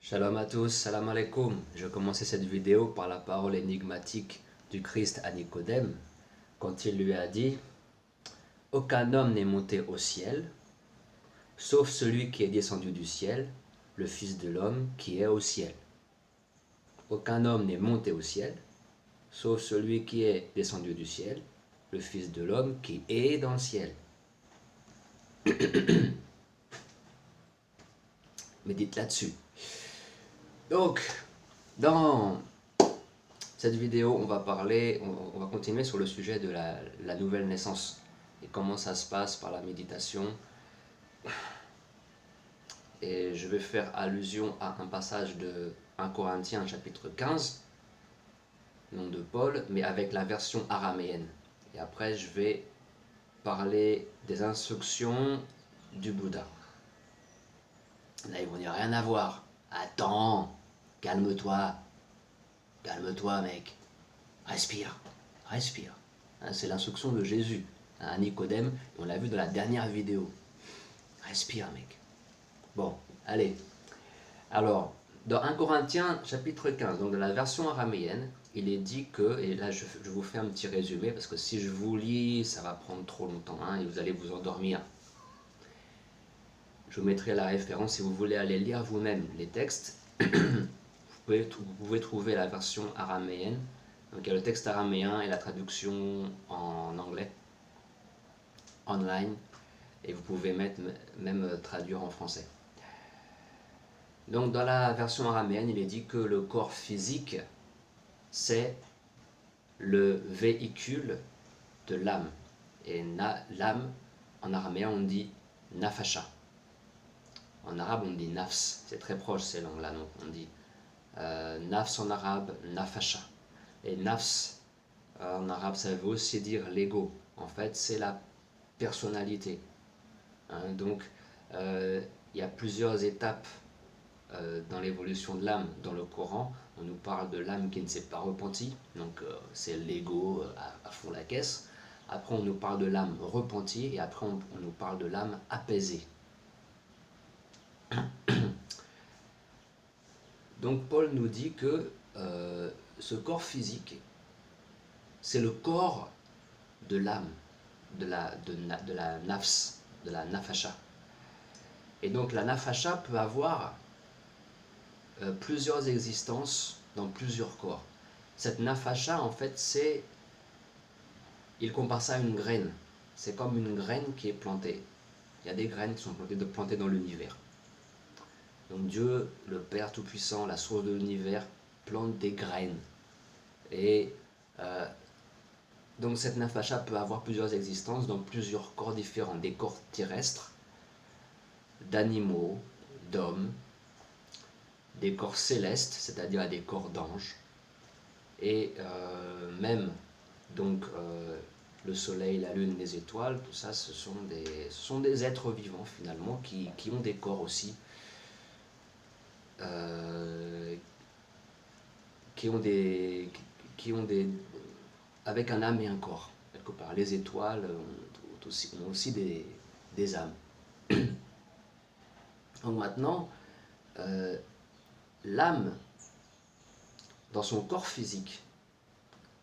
Shalom à tous, salam alaikum. Je commençais cette vidéo par la parole énigmatique du Christ à Nicodème, quand il lui a dit « Aucun homme n'est monté au ciel, sauf celui qui est descendu du ciel, le Fils de l'homme qui est au ciel. Aucun homme n'est monté au ciel, sauf celui qui est descendu du ciel, le Fils de l'homme qui est dans le ciel. » Médite là-dessus. Donc, dans cette vidéo, on va continuer sur le sujet de la nouvelle naissance et comment ça se passe par la méditation. Et je vais faire allusion à un passage de 1 Corinthiens chapitre 15, nom de Paul, mais avec la version araméenne. Et après, je vais parler des instructions du Bouddha. Là, ils vont dire rien à voir. Attends, calme-toi. Calme-toi, mec. Respire. Respire. Hein, c'est l'instruction de Jésus à Nicodème. On l'a vu dans la dernière vidéo. Respire, mec. Bon, allez. Alors, dans 1 Corinthiens chapitre 15, donc dans la version araméenne, il est dit que, et là je vous fais un petit résumé, parce que si je vous lis, ça va prendre trop longtemps, hein, et vous allez vous endormir. Je vous mettrai la référence si vous voulez aller lire vous-même les textes. Vous pouvez trouver la version araméenne. Donc il y a le texte araméen et la traduction en anglais, online, et vous pouvez même traduire en français. Donc dans la version araméenne, il est dit que le corps physique, c'est le véhicule de l'âme. Et l'âme, en araméen, on dit nafasha. En arabe, on dit nafs. C'est très proche ces langues-là, donc on dit nafs en arabe, nafasha. Et nafs, en arabe, ça veut aussi dire l'ego. En fait, c'est la personnalité. Hein, donc, il y a plusieurs étapes dans l'évolution de l'âme. Dans le Coran, on nous parle de l'âme qui ne s'est pas repentie, donc c'est l'ego à fond la caisse. Après, on nous parle de l'âme repentie, et après, on nous parle de l'âme apaisée. Donc, Paul nous dit que ce corps physique, c'est le corps de l'âme, de la nafs, de la nafasha. Et donc, la nafasha peut avoir plusieurs existences dans plusieurs corps. Cette nafasha, en fait, il compare ça à une graine. C'est comme une graine qui est plantée. Il y a des graines qui sont plantées dans l'univers. Donc Dieu, le Père Tout-Puissant, la source de l'univers, plante des graines. Et donc cette nafasha peut avoir plusieurs existences dans plusieurs corps différents. Des corps terrestres, d'animaux, d'hommes, des corps célestes, c'est-à-dire des corps d'anges, et même donc le soleil, la lune, les étoiles, tout ça, ce sont des êtres vivants finalement qui ont des corps aussi, qui ont des avec un âme et un corps quelque part. Les étoiles ont aussi des âmes. Donc maintenant, l'âme, dans son corps physique,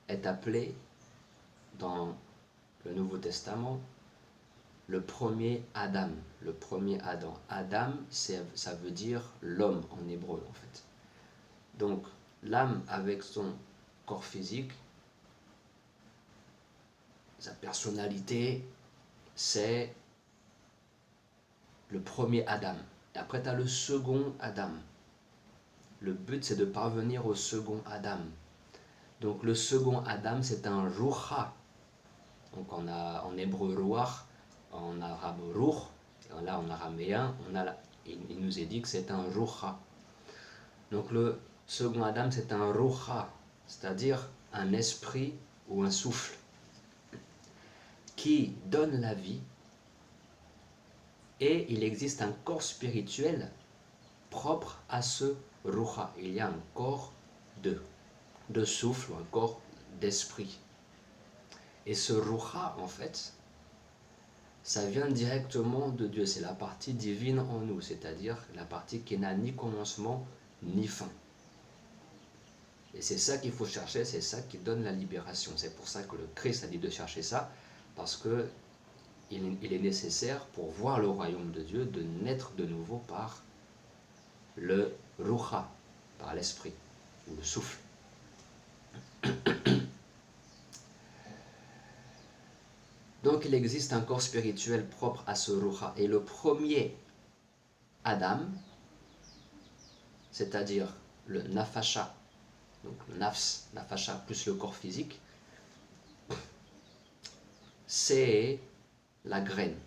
est appelée, dans le Nouveau Testament, le premier Adam. Le premier Adam. Adam, ça veut dire l'homme en hébreu, en fait. Donc, l'âme avec son corps physique, sa personnalité, c'est le premier Adam. Et après, tu as le second Adam. Le but, c'est de parvenir au second Adam. Donc, le second Adam, c'est un ruha. Donc, en hébreu, ruach, en arabe, ruh. Et là, en araméen, il nous est dit que c'est un ruha. Donc, le second Adam, c'est un ruha, c'est-à-dire un esprit ou un souffle qui donne la vie. Et il existe un corps spirituel propre à ce ruha. Il y a un corps de souffle, un corps d'esprit. Et ce ruha, en fait, ça vient directement de Dieu. C'est la partie divine en nous, c'est-à-dire la partie qui n'a ni commencement ni fin. Et c'est ça qu'il faut chercher, c'est ça qui donne la libération. C'est pour ça que le Christ a dit de chercher ça, parce que il est nécessaire pour voir le royaume de Dieu de naître de nouveau par le Ruha, par l'esprit, ou le souffle. Donc il existe un corps spirituel propre à ce Ruha. Et le premier Adam, c'est-à-dire le Nafasha, donc le Nafs, Nafasha plus le corps physique, c'est la graine.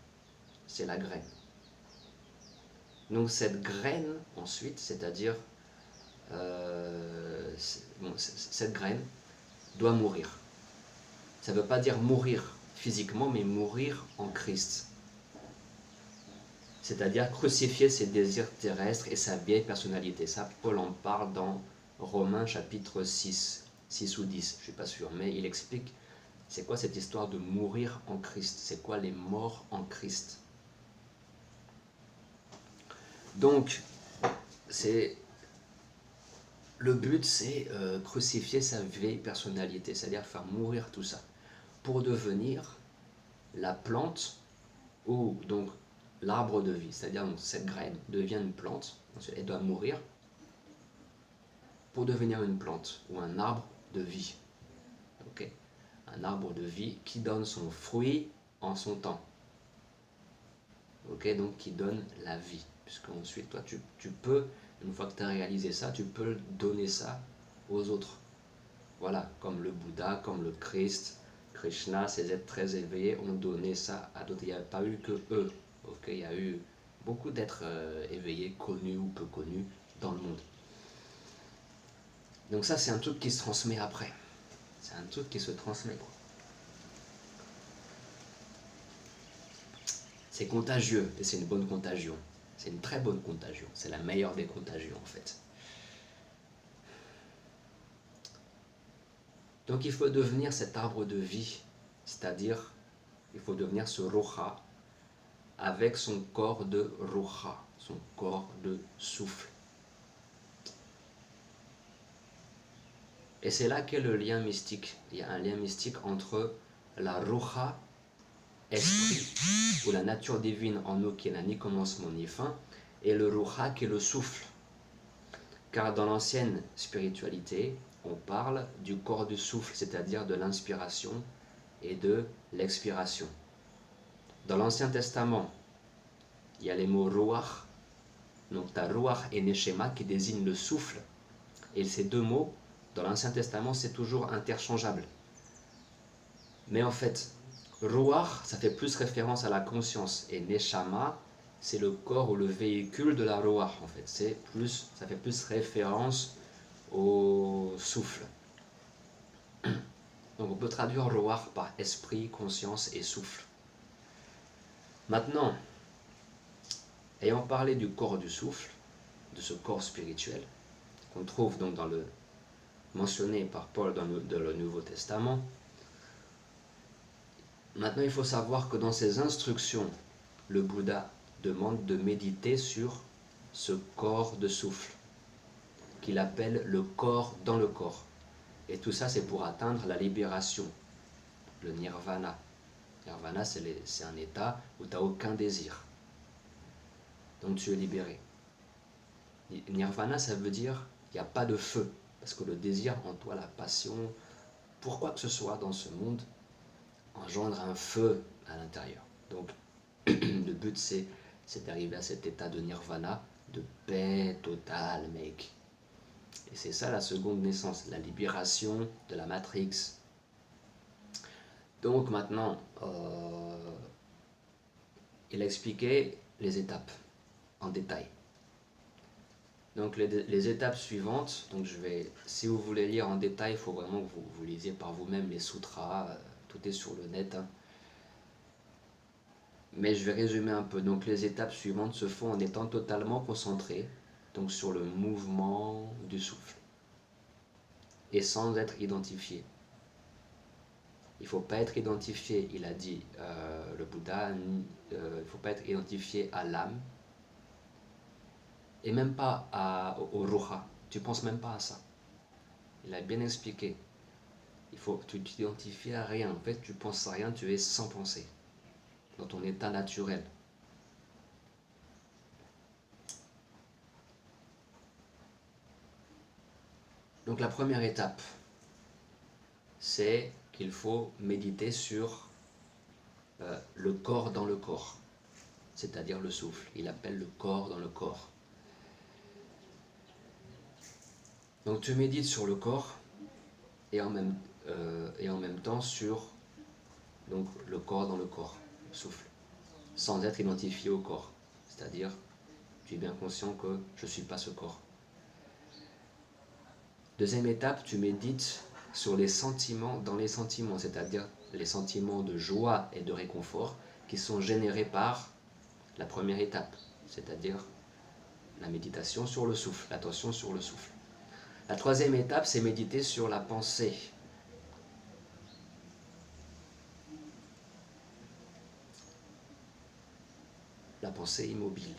C'est la graine. Donc cette graine, ensuite, c'est-à-dire cette graine doit mourir. Ça ne veut pas dire mourir physiquement, mais mourir en Christ. C'est-à-dire crucifier ses désirs terrestres et sa vieille personnalité. Ça, Paul en parle dans Romains chapitre 6 ou 10, je ne suis pas sûr, mais il explique c'est quoi cette histoire de mourir en Christ, c'est quoi les morts en Christ. Donc, le but, c'est crucifier sa vieille personnalité, c'est-à-dire faire mourir tout ça, pour devenir la plante ou donc l'arbre de vie, c'est-à-dire cette graine devient une plante, elle doit mourir pour devenir une plante ou un arbre de vie. Okay. Un arbre de vie qui donne son fruit en son temps. Okay, donc qui donne la vie. Puisque ensuite, toi, tu peux, une fois que tu as réalisé ça, tu peux donner ça aux autres. Voilà, comme le Bouddha, comme le Christ, Krishna, ces êtres très éveillés ont donné ça à d'autres. Il n'y a pas eu que eux. Okay, il y a eu beaucoup d'êtres éveillés, connus ou peu connus dans le monde. Donc ça, c'est un truc qui se transmet après. C'est un truc qui se transmet. C'est contagieux, et c'est une bonne contagion. C'est une très bonne contagion. C'est la meilleure des contagions, en fait. Donc il faut devenir cet arbre de vie, c'est-à-dire, il faut devenir ce Ruha, avec son corps de Ruha, son corps de souffle. Et c'est là qu'est le lien mystique. Il y a un lien mystique entre la Ruha, esprit, ou la nature divine en nous qui n'a ni commencement ni fin, et le Ruha qui est le souffle. Car dans l'ancienne spiritualité, on parle du corps du souffle, c'est-à-dire de l'inspiration et de l'expiration. Dans l'Ancien Testament, il y a les mots Ruach, donc ta Ruach et Neshama qui désignent le souffle. Et ces deux mots, dans l'Ancien Testament, c'est toujours interchangeable. Mais en fait, Ruach, ça fait plus référence à la conscience, et Neshama, c'est le corps ou le véhicule de la Ruach, en fait. Ça fait plus référence au souffle. Donc on peut traduire Ruach par esprit, conscience et souffle. Maintenant, ayant parlé du corps du souffle, de ce corps spirituel, qu'on trouve donc mentionné par Paul dans le Nouveau Testament, maintenant il faut savoir que dans ses instructions, le Bouddha demande de méditer sur ce corps de souffle, qu'il appelle le corps dans le corps. Et tout ça, c'est pour atteindre la libération, le nirvana. Nirvana, c'est un état où tu n'as aucun désir. Donc tu es libéré. Nirvana, ça veut dire qu'il n'y a pas de feu. Parce que le désir en toi, la passion, pour quoi que ce soit dans ce monde, engendre un feu à l'intérieur. Donc le but, c'est d'arriver à cet état de nirvana, de paix totale, mec. Et c'est ça la seconde naissance, la libération de la Matrix. Donc maintenant, il a expliqué les étapes en détail. Donc les étapes suivantes, donc si vous voulez lire en détail, il faut vraiment que vous lisiez par vous-même les sutras, tout est sur le net. Hein. Mais je vais résumer un peu. Donc les étapes suivantes se font en étant totalement concentré donc sur le mouvement du souffle et sans être identifié. Il ne faut pas être identifié, il a dit le Bouddha, il ne faut pas être identifié à l'âme, et même pas au ruha. Tu penses même pas à ça. Il a bien expliqué. Il faut que tu t'identifies à rien. En fait, tu penses à rien, tu es sans pensée, dans ton état naturel. Donc la première étape, c'est qu'il faut méditer sur le corps dans le corps, c'est-à-dire le souffle. Il appelle le corps dans le corps. Donc tu médites sur le corps et en même temps sur donc, le corps dans le corps, le souffle, sans être identifié au corps. C'est-à-dire, tu es bien conscient que je ne suis pas ce corps. Deuxième étape, tu médites sur les sentiments dans les sentiments, c'est-à-dire les sentiments de joie et de réconfort qui sont générés par la première étape, c'est-à-dire la méditation sur le souffle, l'attention sur le souffle. La troisième étape, c'est méditer sur la pensée. La pensée immobile.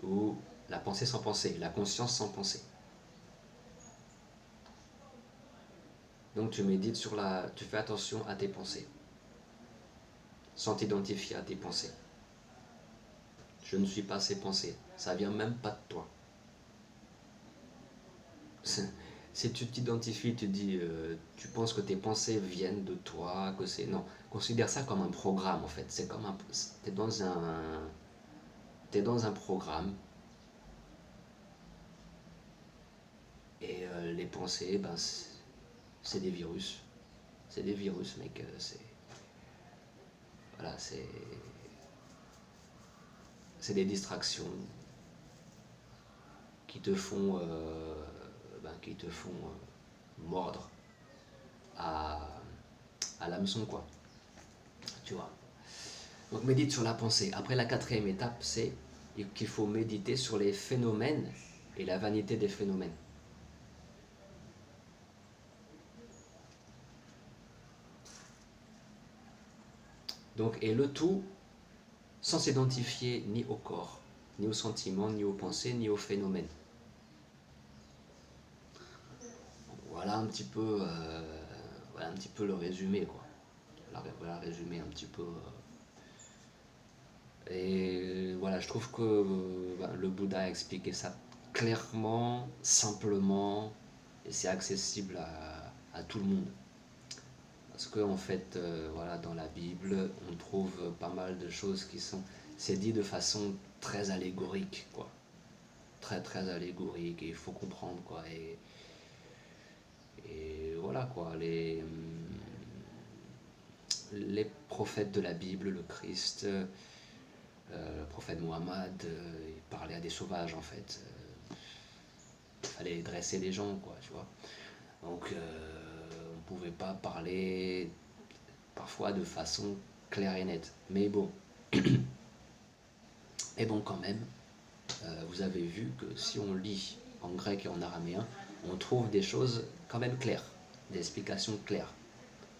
Ou la pensée sans pensée, la conscience sans pensée. Donc tu médites sur tu fais attention à tes pensées, sans t'identifier à tes pensées. Je ne suis pas ces pensées, ça vient même pas de toi. Si tu t'identifies, tu dis, tu penses que tes pensées viennent de toi, que c'est... Non, considère ça comme un programme en fait. C'est comme t'es dans un programme. Et les pensées, ben, c'est des virus. C'est des virus, mec. Voilà, c'est des distractions qui te font, mordre à l'hameçon, quoi. Tu vois. Donc médite sur la pensée. Après, la quatrième étape, c'est qu'il faut méditer sur les phénomènes et la vanité des phénomènes. Donc, et le tout sans s'identifier ni au corps, ni aux sentiments, ni aux pensées, ni aux phénomènes. Voilà un petit peu, le résumé, quoi. Voilà résumé un petit peu. Et voilà, je trouve que le Bouddha a expliqué ça clairement, simplement, et c'est accessible à tout le monde. Parce que en fait, voilà, dans la Bible, on trouve pas mal de choses c'est dit de façon très allégorique, quoi. Très très allégorique, et il faut comprendre, quoi. Et voilà, quoi. Les prophètes de la Bible, le Christ, le prophète Mohammed, il parlait à des sauvages, en fait. Il fallait dresser les gens, quoi, tu vois. Donc, on ne pouvait pas parler parfois de façon claire et nette. Mais bon, quand même, vous avez vu que si on lit en grec et en araméen, on trouve des choses quand même claires, des explications claires.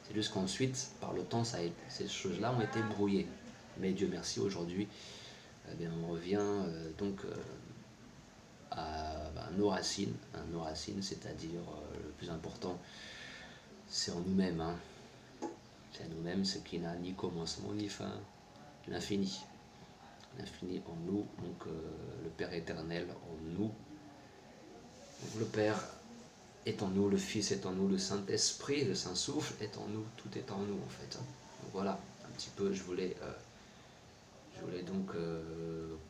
C'est juste qu'ensuite, par le temps, ces choses-là ont été brouillées. Mais Dieu merci, aujourd'hui, on revient à nos racines. Nos racines, c'est-à-dire le plus important, c'est en nous-mêmes. Hein. C'est en nous-mêmes ce qui n'a ni commencement ni fin, l'infini. L'infini en nous, donc le Père éternel en nous. Donc, le Père est en nous, le Fils est en nous, le Saint-Esprit, le Saint-Souffle est en nous, tout est en nous en fait. Hein. Donc voilà, un petit peu, je voulais donc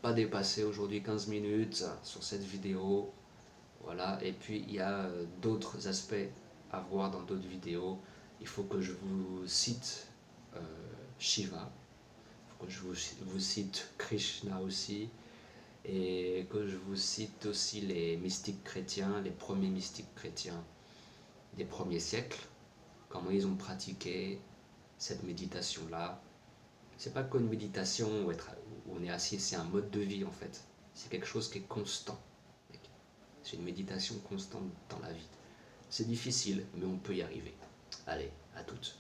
pas dépasser aujourd'hui 15 minutes sur cette vidéo. Voilà, et puis il y a d'autres aspects à voir dans d'autres vidéos. Il faut que je vous cite Shiva, il faut que je vous cite Krishna aussi, et que je vous cite aussi les mystiques chrétiens, les premiers mystiques chrétiens des premiers siècles, comment ils ont pratiqué cette méditation-là. C'est pas qu'une méditation où on est assis, c'est un mode de vie en fait. C'est quelque chose qui est constant. C'est une méditation constante dans la vie. C'est difficile, mais on peut y arriver. Allez, à toutes.